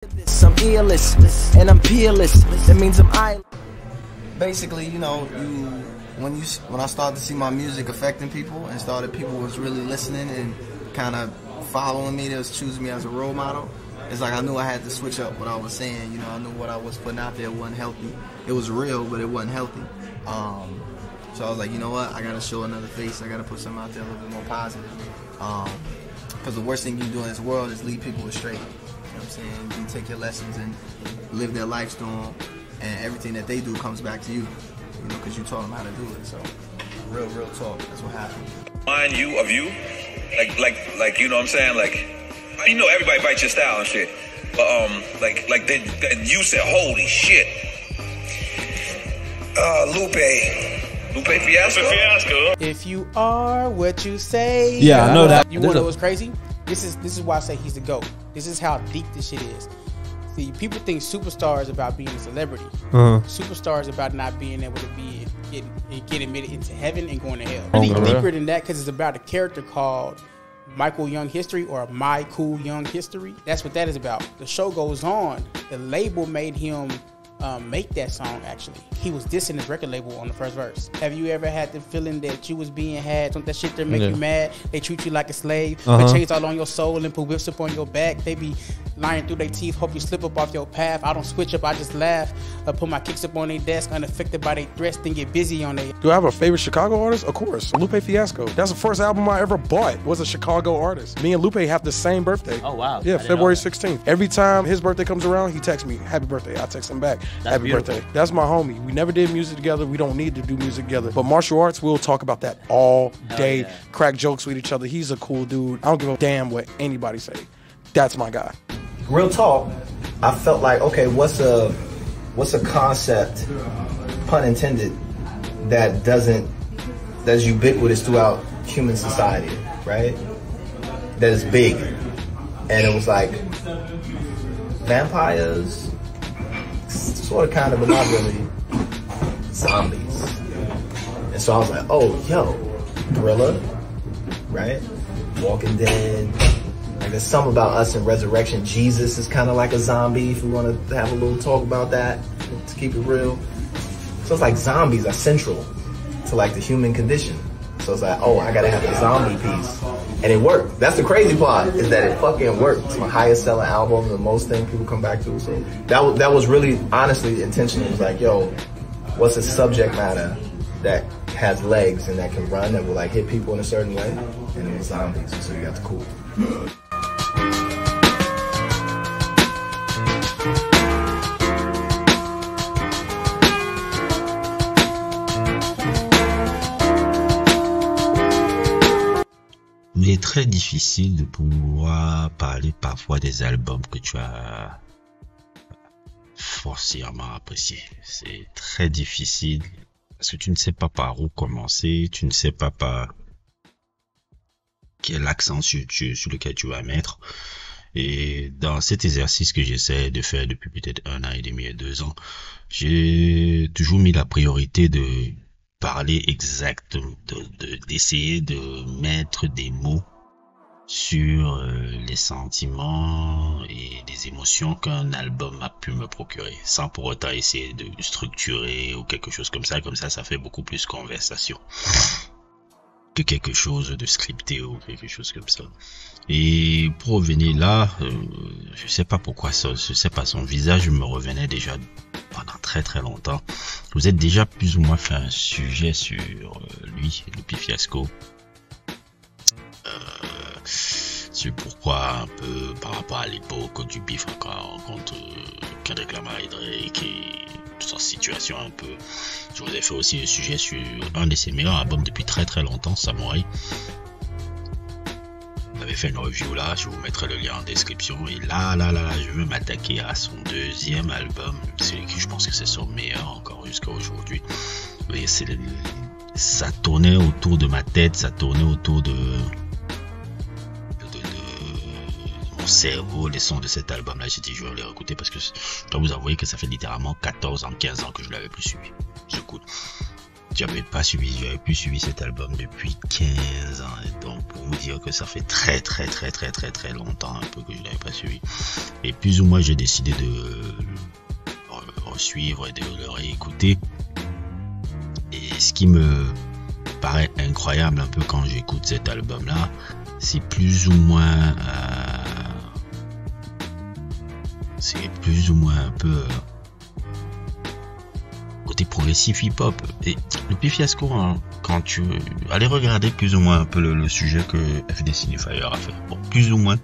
I'm illest and I'm peerless. That means I'm island. Basically, you know, when I started to see my music affecting people and people was really listening and kind of following me, they was choosing me as a role model. It's like I knew I had to switch up what I was saying. You know, I knew what I was putting out there wasn't healthy. It was real, but it wasn't healthy. So I was like, you know what? I gotta show another face. I gotta put something out there a little bit more positive. Because the worst thing you can do in this world is lead people astray. You know what I'm saying? You take your lessons and live their life storm, and everything that they do comes back to you. You know, because you taught them how to do it. So, real talk. That's what happened. Mind you, of you, like you know what I'm saying? Like, you know, everybody bites your style and shit. But like you said, holy shit. Lupe Fiasco. If you are what you say. Yeah, I know that. You want to know what's crazy? This is why I say he's the GOAT. This is how deep this shit is. See, people think superstar is about being a celebrity. Superstar is about not being able to get admitted into heaven and going to hell. Really deeper than that, because it's about a character called Michael Young History or My Cool Young History. That's what that is about. The show goes on. The label made him make that song. Actually, he was dissing his record label on the first verse. Have you ever had the feeling that you was being had? Don't that shit that make you mad? They treat you like a slave, put chains all on your soul and put whips up on your back. They be lying through their teeth, hope you slip up off your path. I don't switch up, I just laugh. I put my kicks up on their desk, unaffected by their threats, then get busy on their. Do I have a favorite Chicago artist? Of course, Lupe Fiasco. That's the first album I ever bought. Was a Chicago artist. Me and Lupe have the same birthday. Oh wow! Yeah, February 16th. Every time his birthday comes around, he texts me, "Happy birthday." I text him back, "Happy birthday." That's my homie. We never did music together. We don't need to do music together. But martial arts, we'll talk about that all day. Yeah. Crack jokes with each other. He's a cool dude. I don't give a damn what anybody say. That's my guy. Real talk, I felt like, okay, what's a concept, pun intended, that's ubiquitous throughout human society, right? That is big. And it was like vampires, sort of kind of, but not really, zombies. And so I was like, oh, yo, Thriller, right? Walking Dead. Like, there's something about Us and Resurrection. Jesus is kind of like a zombie, if we want to have a little talk about that, to keep it real. So it's like zombies are central to like the human condition. So it's like, oh, I gotta have a zombie piece. And it worked. That's the crazy part, is that it fucking worked. It's my highest selling album, the most thing people come back to. So that was really, honestly, intentional. It was like, yo, what's a subject matter that has legs and that can run, that will like hit people in a certain way? And it was zombies, so you got the cool. Il est très difficile de pouvoir parler parfois des albums que tu as forcément appréciés. C'est très difficile parce que tu ne sais pas par où commencer, tu ne sais pas par quel accent sur lequel tu vas mettre. Et dans cet exercice que j'essaie de faire depuis peut-être 1 an et demi et 2 ans, j'ai toujours mis la priorité de parler exact, d'essayer de mettre des mots sur les sentiments et les émotions qu'un album a pu me procurer, sans pour autant essayer de structurer ou quelque chose comme ça. Comme ça fait beaucoup plus conversation que quelque chose de scripté ou quelque chose comme ça. Et pour revenir là, je sais pas pourquoi ça, je sais pas, son visage me revenait déjà pendant très longtemps. Vous êtes déjà plus ou moins fait un sujet sur lui, Lupe Fiasco, sur pourquoi un peu par rapport à l'époque du bif encore contre Kendrick Lamar et Drake et sa situation un peu. Je vous ai fait aussi un sujet sur un de ses meilleurs albums depuis très longtemps, Samouraï. On avait fait une review là, je vous mettrai le lien en description. Et là, je veux m'attaquer à son 2e album, celui qui je pense que c'est son meilleur encore jusqu'à aujourd'hui. Vous voyez, ça tournait autour de ma tête, ça tournait autour de mon cerveau, les sons de cet album là. J'ai dit je vais les réécouter parce que je dois vous avouer que ça fait littéralement 14 ans, 15 ans que je l'avais plus suivi. J'écoute. j'avais plus suivi cet album depuis 15 ans. Et donc, pour vous dire que ça fait très longtemps un peu que je l'avais pas suivi. Et plus ou moins, j'ai décidé de suivre et de le réécouter. Et ce qui me paraît incroyable un peu quand j'écoute cet album là, c'est plus ou moins un peu côté progressif hip hop. Et le P Fiasco, hein, quand tu allez regarder plus ou moins un peu le sujet que FD Signifier a fait, bon, plus ou moins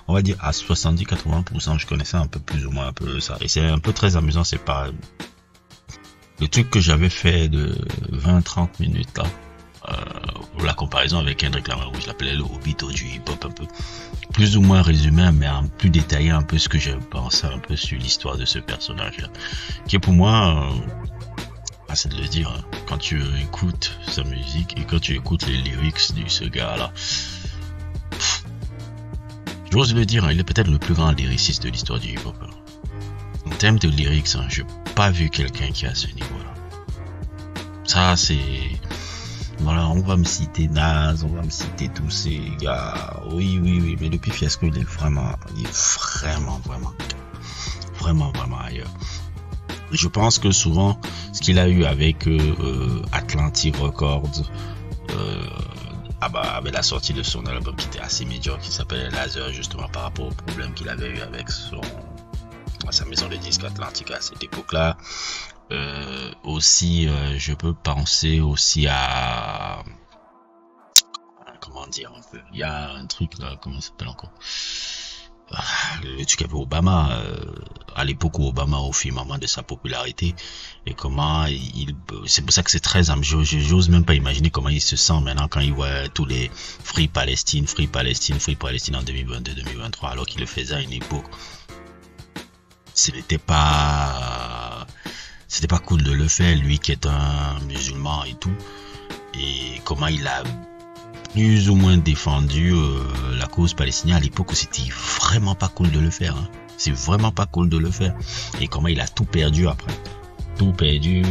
on va dire à 70-80%, je connaissais un peu plus ou moins un peu ça, et c'est un peu très amusant. C'est pas le truc que j'avais fait de 20-30 minutes là, la comparaison avec Kendrick Lamar, où je l'appelais le Obito du hip hop, un peu plus ou moins résumé, mais en plus détaillé un peu ce que j'ai pensé un peu sur l'histoire de ce personnage là, qui est pour moi c'est de le dire, hein, quand tu écoutes sa musique et quand tu écoutes les lyrics de ce gars là, j'ose le dire, hein, il est peut-être le plus grand lyriciste de l'histoire du hip hop. En termes de lyrics, hein, j'ai pas vu quelqu'un qui est à ce niveau là. Ça c'est, voilà, on va me citer Nas, on va me citer tous ces gars, oui, mais depuis Fiasco il est vraiment ailleurs. Je pense que souvent, ce qu'il a eu avec Atlantic Records, avec la sortie de son album qui était assez médiocre, qui s'appelait Laser, justement par rapport au problème qu'il avait eu avec sa maison de disques Atlantic à cette époque-là. Aussi, je peux penser aussi à... Comment dire un peu, il y a un truc là, comment ça s'appelle encore, le truc avec Obama, à l'époque où Obama au firmament de sa popularité, et comment c'est pour ça que c'est très j'ose même pas imaginer comment il se sent maintenant quand il voit tous les Free Palestine en 2022-2023, alors qu'il le faisait à une époque. C'était pas cool de le faire, lui qui est un musulman et tout, et comment il a plus ou moins défendu la cause palestinienne à l'époque où c'était vraiment pas cool de le faire, hein. C'est vraiment pas cool de le faire, et comment il a tout perdu après, des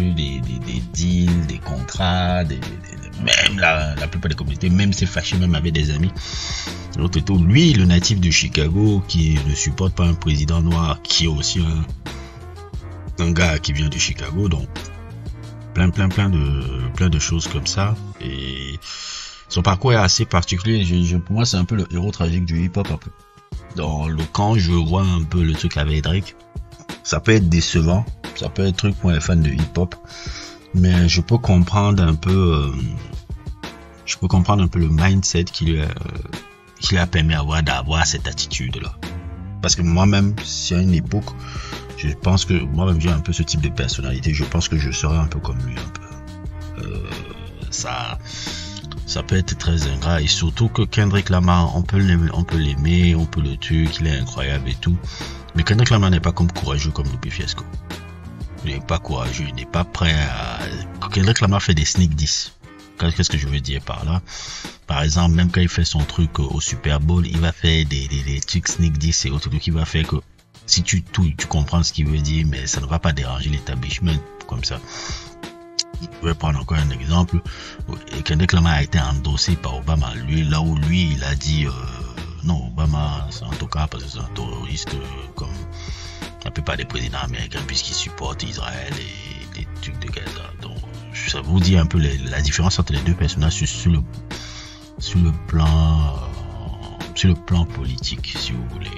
deals, des contrats, même la plupart des communautés, même s'est fâché même avec des amis. Lui, le natif de Chicago, qui ne supporte pas un président noir, qui est aussi un gars qui vient de Chicago, donc plein de choses comme ça. Et son parcours est assez particulier. Pour moi, c'est un peu le héros tragique du hip-hop. Un peu. Quand je vois un peu le truc avec Drake, ça peut être décevant, ça peut être truc pour les fans de hip-hop, mais je peux comprendre un peu le mindset qui lui a permis d'avoir cette attitude-là. Parce que moi-même, c'est une époque, je pense que moi-même j'ai un peu ce type de personnalité. Je pense que je serais un peu comme lui, un peu. Ça peut être très ingrat, et surtout que Kendrick Lamar, on peut l'aimer, on peut le tuer, qu'il est incroyable et tout. Mais Kendrick Lamar n'est pas courageux comme Lupe Fiasco. Il n'est pas courageux, il n'est pas prêt à... Kendrick Lamar fait des sneak diss. Qu'est-ce que je veux dire par là? Par exemple, même quand il fait son truc au Super Bowl, il va faire des trucs sneak diss et autres trucs qui va faire que si tu comprends ce qu'il veut dire, mais ça ne va pas déranger l'établissement comme ça. Je vais prendre encore un exemple. Kendrick Lamar a été endossé par Obama. Lui, il a dit non, Obama, c'est en tout cas parce que c'est un terroriste comme la plupart des présidents américains, puisqu'il supporte Israël et des trucs de Gaza. Donc, ça vous dit un peu la différence entre les deux personnages sur le plan politique, si vous voulez.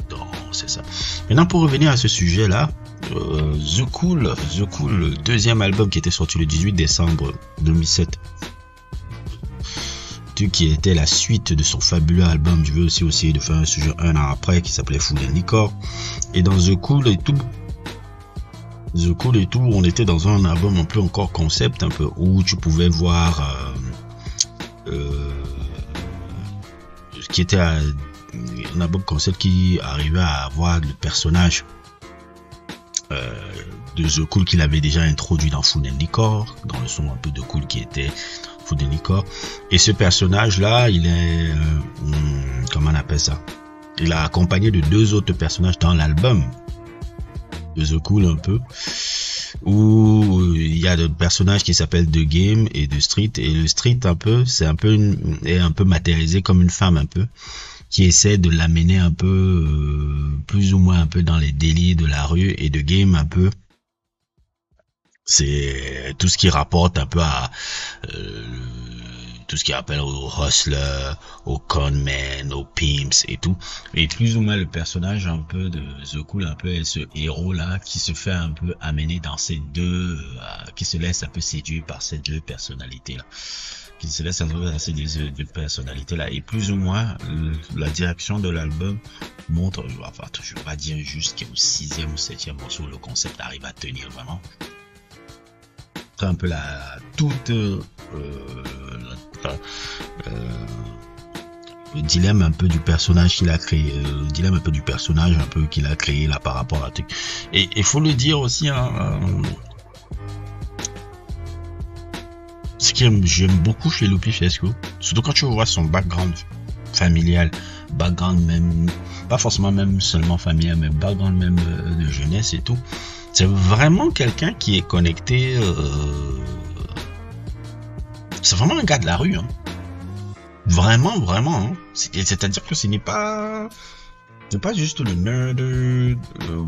Donc, c'est ça. Maintenant, pour revenir à ce sujet-là, The Cool, le deuxième album qui était sorti le 18 décembre 2007, qui était la suite de son fabuleux album, je vais aussi essayer de faire un sujet un an après, qui s'appelait Food and Liquor. Et dans The Cool et tout, on était dans un album un peu encore concept, un peu où tu pouvais voir qui était un album concept qui arrivait à avoir le personnage de The Cool qu'il avait déjà introduit dans Food and Liquor, dans le son un peu de Cool qui était Food and Liquor. Et ce personnage là, il est comment on appelle ça, il a accompagné de deux autres personnages dans l'album de The Cool un peu. où il y a le personnage qui s'appelle The Game et The Street, et le Street est un peu matérialisé comme une femme un peu, qui essaie de l'amener un peu, plus ou moins un peu dans les délits de la rue, et The Game un peu, c'est tout ce qui rapporte un peu à tout ce qui rappelle aux hustlers, aux conmen, aux pimps et tout. Et plus ou moins le personnage un peu de The Cool, un peu est ce héros là qui se fait un peu amener dans ces deux, qui se laisse un peu séduire par ces deux personnalités là. Qui se laisse un peu dans ces deux personnalités là. Et plus ou moins la direction de l'album montre, enfin je vais pas dire jusqu'au 6e ou 7e morceau, le concept arrive à tenir vraiment. Un peu toute le dilemme un peu du personnage qu'il a créé, le dilemme un peu du personnage un peu qu'il a créé là par rapport à truc. Et il faut le dire aussi, hein, ce que j'aime beaucoup chez Lupe Fiasco, surtout quand tu vois son background familial, background même, pas forcément même seulement familial, mais background même de jeunesse et tout. C'est vraiment quelqu'un qui est connecté. C'est vraiment un gars de la rue. Hein. Vraiment, vraiment. Hein. C'est-à-dire que ce n'est pas juste le nerd,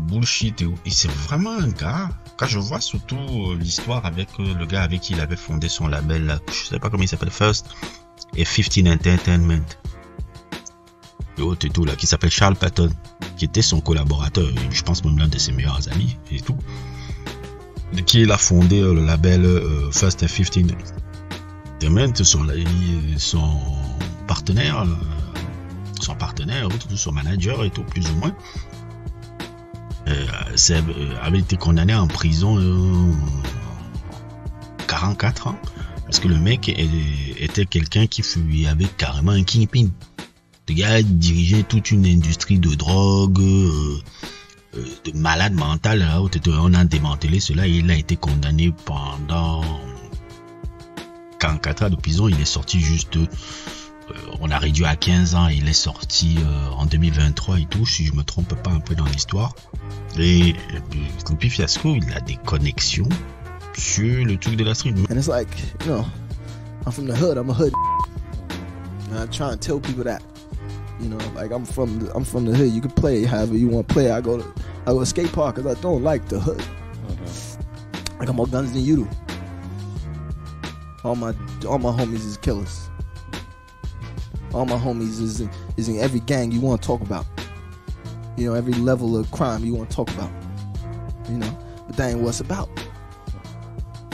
bullshit. Et c'est vraiment un gars. Quand je vois surtout l'histoire avec le gars avec qui il avait fondé son label, là, je sais pas comment il s'appelle, First et 15 Entertainment. Et tout là, qui s'appelle Charles Patton, qui était son collaborateur, je pense même l'un de ses meilleurs amis et tout, qui il a fondé le label First and 15 Entertainment, son partenaire, son manager et tout, plus ou moins, avait été condamné en prison 44 ans, parce que le mec était quelqu'un qui avait carrément un kingpin. Le gars dirigeait toute une industrie de drogue, de malade mental. Là, où on a démantelé cela et il a été condamné pendant 44 ans de prison. Il est sorti juste, on a réduit à 15 ans et il est sorti en 2023 et tout, si je me trompe pas un peu dans l'histoire. Et Lupe Fiasco, il a des connexions sur le truc de la street. And it's like, you know, I'm from the hood, I'm a hood. And I try and tell people that. You know, like I'm from the hood. You can play however you want to play. I go to a skate park because I don't like the hood. I got more guns than you do. All my homies is killers. All my homies is in every gang you want to talk about. You know, every level of crime you want to talk about. You know, but that ain't what it's about.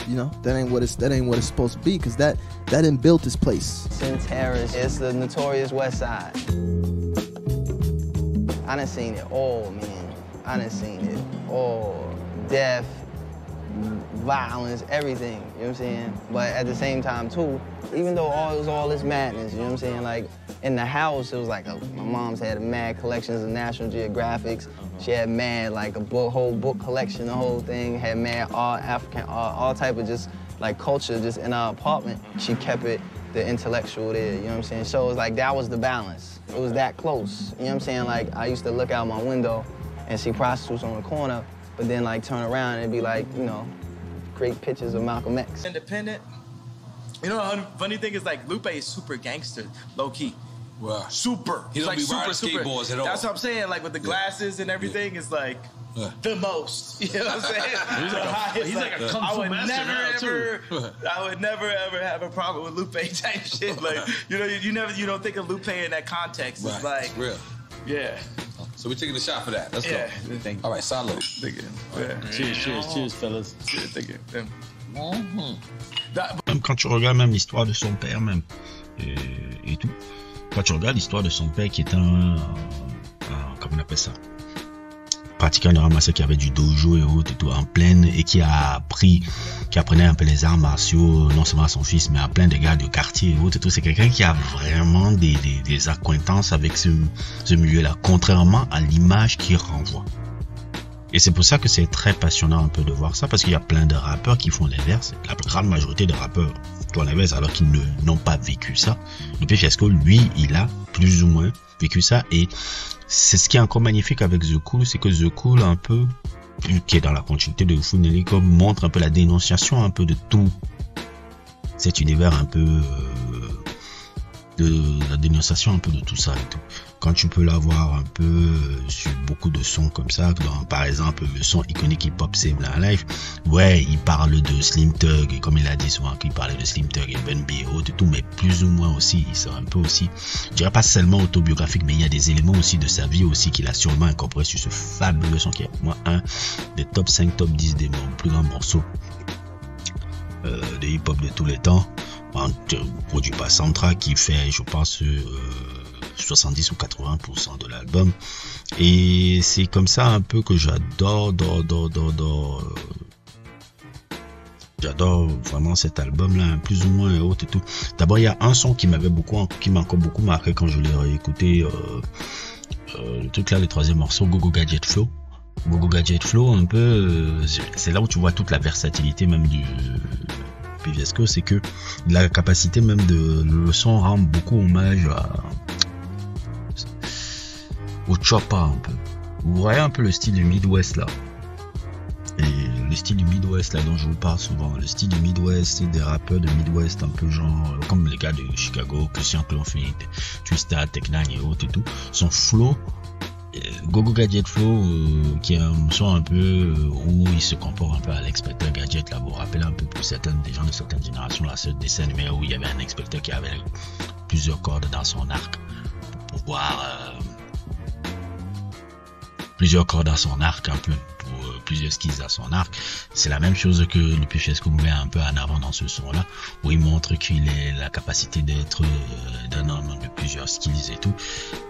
You know, that ain't what it's supposed to be, because that didn't build this place. Terrace, it's the notorious West Side. I done seen it all, man. I done seen it all. Death, violence, everything, you know what I'm saying? But at the same time, too, even though it was all this madness, you know what I'm saying? Like, in the house, it was like, my mom's had mad collections of National Geographics. She had mad, like, whole book collection, the whole thing. Had mad art, African art, all type of just, like, culture just in our apartment. She kept it, the intellectual there, you know what I'm saying? So it was like, that was the balance. It was that close, you know what I'm saying? Like, I used to look out my window and see prostitutes on the corner, but then, like, turn around and it'd be like, you know, great pictures of Malcolm X. Independent. You know, the funny thing is, like, Lupe is super gangster, low-key. Wow. Super. He don't like be super, riding super. skateboards at all. That's what I'm saying. Like with the glasses and everything, it's like the most. You know what I'm saying? He's like a kung fu master I would never ever have a problem with Lupe type shit. Like you know, you don't think of Lupe in that context. It's like it's real. Yeah. So we're taking a shot for that. Let's go. Thank you. All right, salute. Thank you. Yeah. Cheers, fellas. Cheers, thank you. Même quand tu regardes même l'histoire de son père même et tout, quand tu regardes l'histoire de son père qui est un comment on appelle ça, pratiquant de ramasser, qui avait du dojo et autres et tout en pleine, et qui apprenait un peu les arts martiaux, non seulement à son fils mais à plein de gars de quartier et autres et tout. C'est quelqu'un qui a vraiment des acquaintances avec ce milieu-là, contrairement à l'image qu'il renvoie. Et c'est pour ça que c'est très passionnant un peu de voir ça, parce qu'il y a plein de rappeurs qui font l'inverse. La grande majorité des rappeurs font l'inverse alors qu'ils n'ont pas vécu ça. Lupe Fiasco, lui, il a plus ou moins vécu ça. Et c'est ce qui est encore magnifique avec The Cool, c'est que The Cool un peu qui est dans la continuité de Full Nelly Cobb, montre un peu la dénonciation un peu de tout cet univers un peu de la dénonciation un peu de tout ça et tout. Quand tu peux l'avoir un peu sur beaucoup de sons comme ça, dans, par exemple le son iconique Hip Hop Save My Life, ouais, il parle de Slim Thug, et comme il a dit souvent qu'il parlait de Slim Thug et Ben B et tout, mais plus ou moins aussi, il sort un peu aussi, je dirais pas seulement autobiographique, mais il y a des éléments aussi de sa vie aussi qu'il a sûrement incorporé sur ce fabuleux son qui est pour moi un des top 5, top 10 des plus grands morceaux de hip hop de tous les temps, produit par Soundtrack, qui fait, je pense, 70 ou 80% de l'album. Et c'est comme ça un peu que j'adore vraiment cet album là, plus ou moins et autres et tout. D'abord, il y a un son qui m'a encore beaucoup marqué quand je l'ai réécouté, le truc là, le troisième morceau, Go Go Gadget Flow. Go Go Gadget Flow, un peu, c'est là où tu vois toute la versatilité même du Fiesco, c'est que la capacité même de le son rend beaucoup hommage au Choppa un peu. Vous voyez un peu le style du Midwest là. Et le style du Midwest là dont je vous parle souvent. Le style du Midwest, c'est des rappeurs de Midwest un peu genre comme les gars de Chicago, Christian Clonfleet, Twista, Tech9 et autres et tout. Son flow, Go Go Gadget Flow, qui est un son un peu où il se comporte un peu à l'inspecteur Gadget là. Vous vous rappelez un peu pour des gens de certaines générations là, ce dessin animé où il y avait un inspecteur qui avait plusieurs cordes dans son arc pour pouvoir plusieurs cordes à son arc, un peu pour plusieurs skills à son arc. C'est la même chose que Lupe Fiasco met un peu en avant dans ce son là, où il montre qu'il a la capacité d'être d'un homme de plusieurs skills et tout.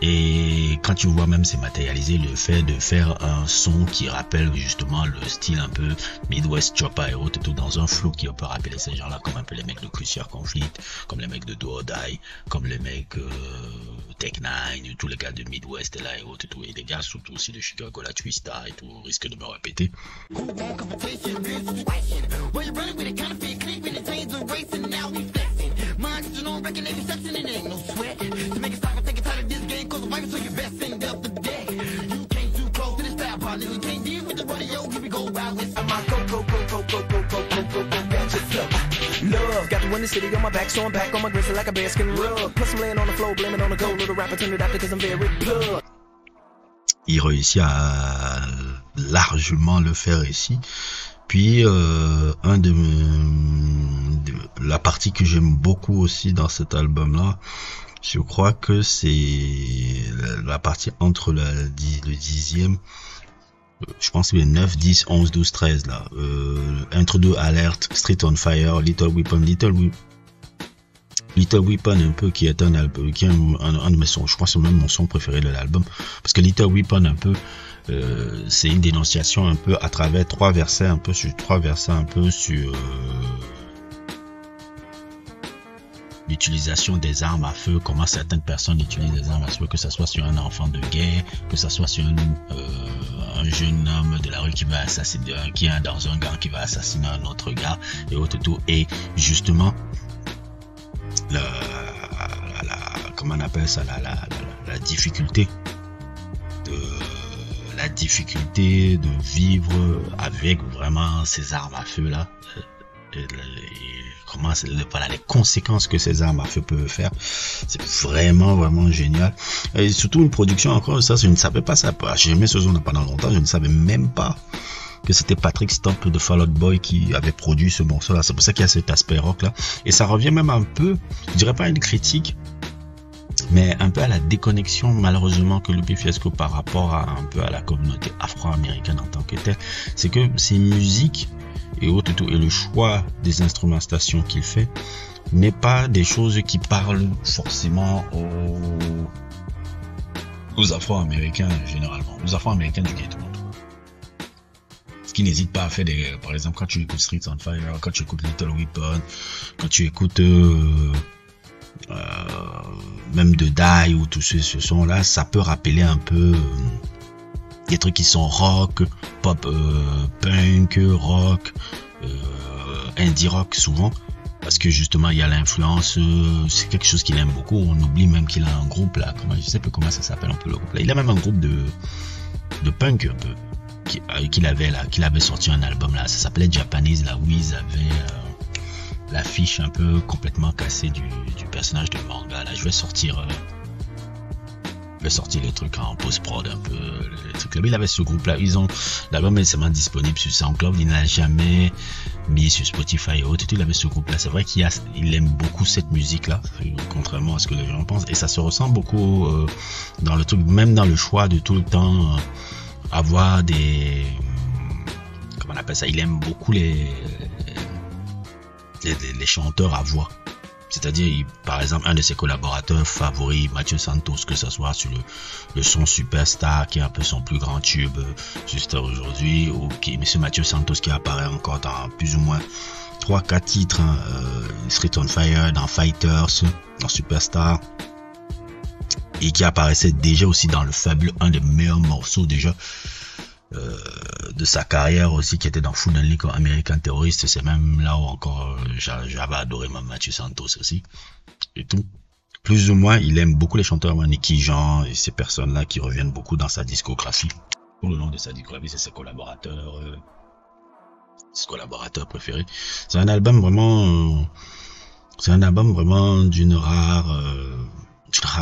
Et quand tu vois même c'est matérialisé le fait de faire un son qui rappelle justement le style un peu Midwest Choppa et autres, tout dans un flow qui peut rappeler ces gens là, comme un peu les mecs de Christian Clonfleet, comme les mecs de Do or Die, comme les mecs Tech9, tous les gars de Midwest là et autres et tout, et des gars surtout aussi de Chicago, la Twista et tout, risque de me répéter. Love, got to win the city on my back, so I'm back on my grizzly like a bearskin rug. Plus I'm laying on the floor, blaming on the gold, little rapper turned it out because I'm very blood. Il réussit à largement le faire ici. Puis la partie que j'aime beaucoup aussi dans cet album là, je crois que c'est la partie entre le 10e, je pense que c'est 9, 10, 11, 12, 13 là. Intro 2, Alert, Street on Fire, Little Weapon un peu, qui est un album, qui est un de mes sons, je crois que c'est même mon son préféré de l'album, parce que Little Weapon un peu, c'est une dénonciation un peu à travers trois versets un peu sur l'utilisation des armes à feu, comment certaines personnes utilisent des armes à feu, que ça soit sur un enfant de guerre, que ça soit sur un jeune homme de la rue qui va assassiner, qui est dans un gang qui va assassiner un autre gars et autres tout. Et justement, comment on appelle ça, la difficulté de vivre avec vraiment ces armes à feu là, les conséquences que ces armes à feu peuvent faire, c'est vraiment génial. Et surtout une production, encore ça, je ne savais pas ça, j'ai aimé ce son pendant longtemps, je ne savais même pas que c'était Patrick Stump de Fall Out Boy qui avait produit ce morceau là. C'est pour ça qu'il y a cet aspect rock là, et ça revient même un peu, je dirais pas une critique, mais un peu à la déconnexion malheureusement que Lupe Fiasco par rapport à un peu à la communauté afro-américaine en tant que telle. C'est que ces musiques et autres et le choix des instrumentations qu'il fait n'est pas des choses qui parlent forcément aux afro-américains généralement, aux afro-américains du ghetto. Ce qui n'hésite pas à faire par exemple quand tu écoutes Streets on Fire, quand tu écoutes Little Weapon, quand tu écoutes même de Die ou tous ce son là, ça peut rappeler un peu des trucs qui sont rock, pop, punk, rock, indie rock souvent, parce que justement il y a l'influence, c'est quelque chose qu'il aime beaucoup. On oublie même qu'il a un groupe là, je sais plus comment ça s'appelle un peu le groupe là. Il a même un groupe de punk un peu. qu'il avait sorti un album là, ça s'appelait Japanese, là où ils avaient l'affiche un peu complètement cassée du personnage de manga. Là, je vais sortir les trucs en post-prod un peu, les trucs là. Il avait ce groupe là, l'album est seulement disponible sur SoundCloud, il n'a jamais mis sur Spotify et autres, il avait ce groupe là. C'est vrai qu'il aime beaucoup cette musique là, contrairement à ce que les gens pensent, et ça se ressent beaucoup dans le truc, même dans le choix de tout le temps avoir des, comment on appelle ça, il aime beaucoup les chanteurs à voix. C'est-à-dire, par exemple, un de ses collaborateurs favoris, Mathieu Santos, que ce soit sur le son Superstar, qui est un peu son plus grand tube juste aujourd'hui, ou Monsieur Mathieu Santos qui apparaît encore dans plus ou moins 3-4 titres, Street on Fire, dans Fighters, dans Superstar, et qui apparaissait déjà aussi dans le fabuleux, un des meilleurs morceaux déjà de sa carrière aussi, qui était dans Food and Liquor American Terrorist. C'est même là où encore j'avais adoré Mathieu Santos aussi et tout. Plus ou moins, il aime beaucoup les chanteurs, Nicky Jean et ces personnes-là qui reviennent beaucoup dans sa discographie. Pour le nom de sa discographie, c'est ses collaborateurs préférés. C'est un album vraiment d'une rare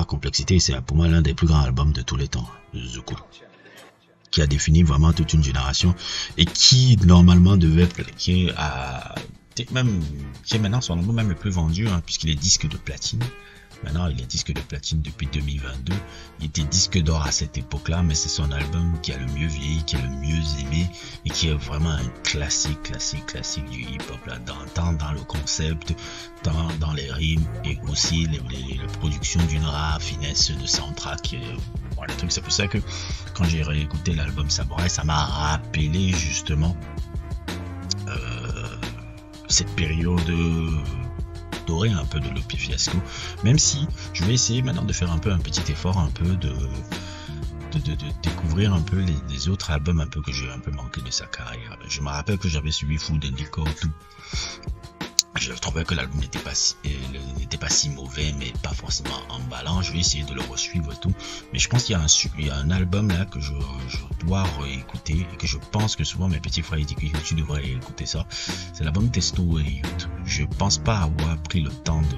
complexité. C'est pour moi l'un des plus grands albums de tous les temps, Zuko, qui a défini vraiment toute une génération et qui normalement devait qui est maintenant son album même le plus vendu, puisqu'il est disque de platine. Maintenant il est disque de platine depuis 2022. Il était disque d'or à cette époque-là, mais c'est son album qui a le mieux vieilli, qui est le mieux aimé et qui est vraiment un classique du hip-hop là, tant dans le concept, tant dans les rimes et aussi les productions d'une rare finesse de soundtrack. Le truc, c'est pour ça que quand j'ai réécouté l'album Samurai, ça m'a rappelé justement cette période dorée un peu de Lupe Fiasco, même si je vais essayer maintenant de faire un petit effort un peu de découvrir un peu les autres albums un peu que j'ai un peu manqué de sa carrière. Je me rappelle que j'avais suivi Food and Liquor tout. Je trouvais que l'album n'était pas si mauvais, mais pas forcément emballant. Je vais essayer de le resuivre et tout. Mais je pense qu'il y a un album là que je dois réécouter et que je pense que souvent mes petits frères disent que tu devrais écouter ça. C'est l'album Testo et Youth. Je pense pas avoir pris le temps de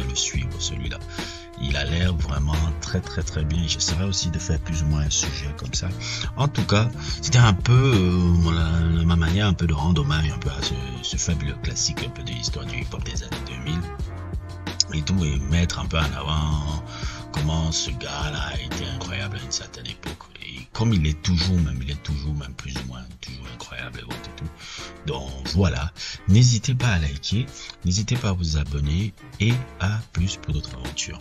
le suivre, celui-là. Il a l'air vraiment très bien. J'essaierai aussi de faire plus ou moins un sujet comme ça. En tout cas, c'était un peu ma manière un peu de rendre hommage un peu à ce fabuleux classique un peu de l'histoire du hip-hop des années 2000 et tout, et mettre un peu en avant comment ce gars-là a été incroyable à une certaine époque. Et comme il est toujours même plus ou moins toujours incroyable et tout. Donc voilà, n'hésitez pas à liker, n'hésitez pas à vous abonner et à plus pour d'autres aventures.